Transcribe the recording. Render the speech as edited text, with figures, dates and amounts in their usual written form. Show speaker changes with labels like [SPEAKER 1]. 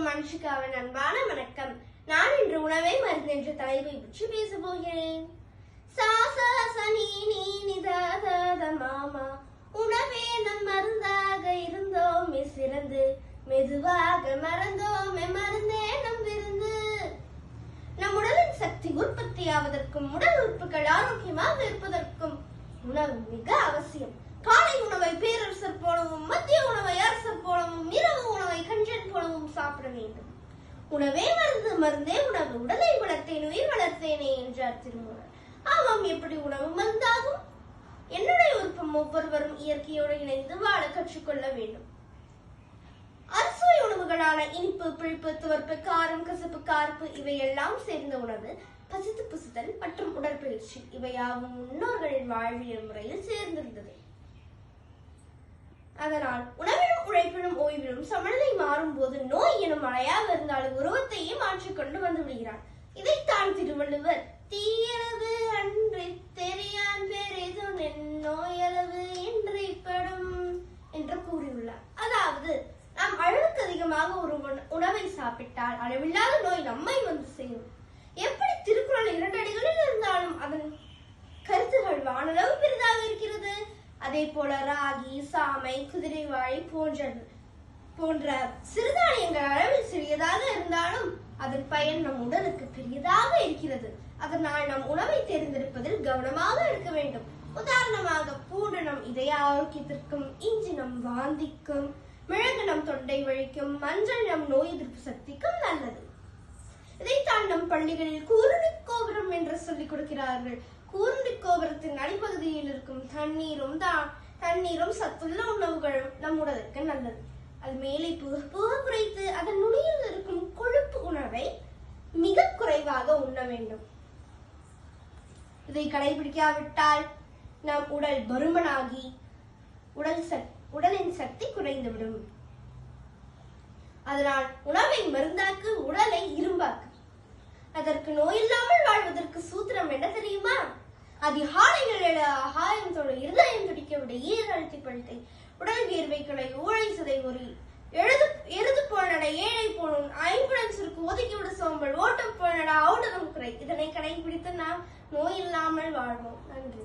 [SPEAKER 1] அனைவருக்கும் அன்ஷிகாவின் அன்பான வணக்கம். நான் இன்று உணவே மருந்து என்ற தலைப்பை பற்றி பேச போகிறேன். மாமா உணவே நம் மருந்தாக இருந்தோமே சிறந்து, மெதுவாக மறந்தோமே மருந்தே நம் விருந்து. நம் உடலின் சக்தி உற்பத்தியாவதற்கும் உடல் உறுப்புகள் ஆரோக்கியமாக இருப்பதற்கும் உணவு மிக அவசியம். காலை உணவை பேரரசர் போலவும், மத்திய உணவை அரசர் போலவும், இரவு உணவை கஞ்சன் போலவும் சாப்பிட வேண்டும். உணவே மருந்து, மருந்தே உணவு. உடலை வளர்த்தேன் உயிர் வளர்த்தேனே என்றார் திருமூலர். ஆமாம், எப்படி உணவு மருந்தாகும்? என்னுடைய விருப்பம் ஒவ்வொருவரும் இயற்கையோடு இணைந்து வாழ கற்றுக்கொள்ள வேண்டும். அறுசுவை உணவுகளான இனிப்பு, புளிப்பு, துவர்ப்பு, காரம், கசப்பு, கார்ப்பு இவையெல்லாம் சேர்ந்த உணவு. பசித்து புசித்தல் மற்றும் உடற்பயிற்சி இவையாவும் முன்னோர்களின் வாழ்வியல் முறையில் சேர்ந்திருந்தது. அதனால் உணவிலும் உழைப்பிலும் ஓய்விலும் சமநிலை மாறும் போது நோய் எனும் மழையாக இருந்தாலும் உருவத்தையே மாற்றிக்கொண்டு வந்து விடுகிறார். இதைத்தான் திருவள்ளுவர் தீயளவு அன்றி தெரியான் பெரிதும் நோயளவு இன்றிப்படும் என்று கூறியுள்ளார். அதாவது நாம் அளவுக்கு அதிகமாக ஒரு உணவை சாப்பிட்டால் அளவில்லாத நோய் நம்மை வந்து சேரும். எப்படி திருக்குறள் 2 அடிகளில் இருந்தாலும் அதன் கருத்துகள் வானளவு பெரிதாக இருக்கிறது. அதே போல ராகி, சாமை, குதிரைவாழை போன்ற சிறுதானியங்கள் அளவில் சிறியதாக இருந்தாலும் அதன் பயன் நம் உடலுக்கு பெரியதாக இருக்கிறது. அதனால் நம் உணவை தேர்ந்தெடுப்பதில் கவனமாக இருக்க வேண்டும். உதாரணமாக பூண்டு நம் இதய ஆரோக்கியத்திற்கும், இஞ்சி நம் வாந்திக்கும், மிளகு நம் தொண்டை வலிக்கும், மஞ்சள் நம் நோய் எதிர்ப்பு சக்திக்கும் நல்லது. இதைத்தான் நம் பள்ளிகளில் கூருணி கோபுரம் என்று சொல்லிக் கொடுக்கிறார்கள். கூருண்டி கோபுரத்தின் அடிப்பகுதியில் இருக்கும் தண்ணீரும் சத்துள்ள உணவுகளும் நம் உடலுக்கு நல்லது. அது மேலே புக குறைத்து அதன் நுனியில் இருக்கும் கொழுப்பு உணவை மிக குறைவாக உண்ண வேண்டும். இதை கடைபிடிக்காவிட்டால் நம் உடல் பருமனாகி உடலின் சக்தி குறைந்துவிடும். அதனால் உணவை மருந்தாக்கு, உடலை இரும்பாக்கு. அதற்கு நோயில்லாமல் வாழ்வதற்கு சூத்திரம் என்ன தெரியுமா? அதிகாலைகளில் ஆகாயத்தோடு இருதயம் துடிக்க விட ஈர அழுத்தி பழுத்தை, உடல் வியர்வைகளை ஊழை சிதை ஒரு எருது போனட ஏழை போனும், ஐம்புடன் சுருக்கு ஒதுக்கி விட சோம்பல், ஓட்டம் போனடா ஓட்டகம் குறை. இதனை கடைபிடித்து நாம் நோய் இல்லாமல் வாழ்வோம். நன்றி.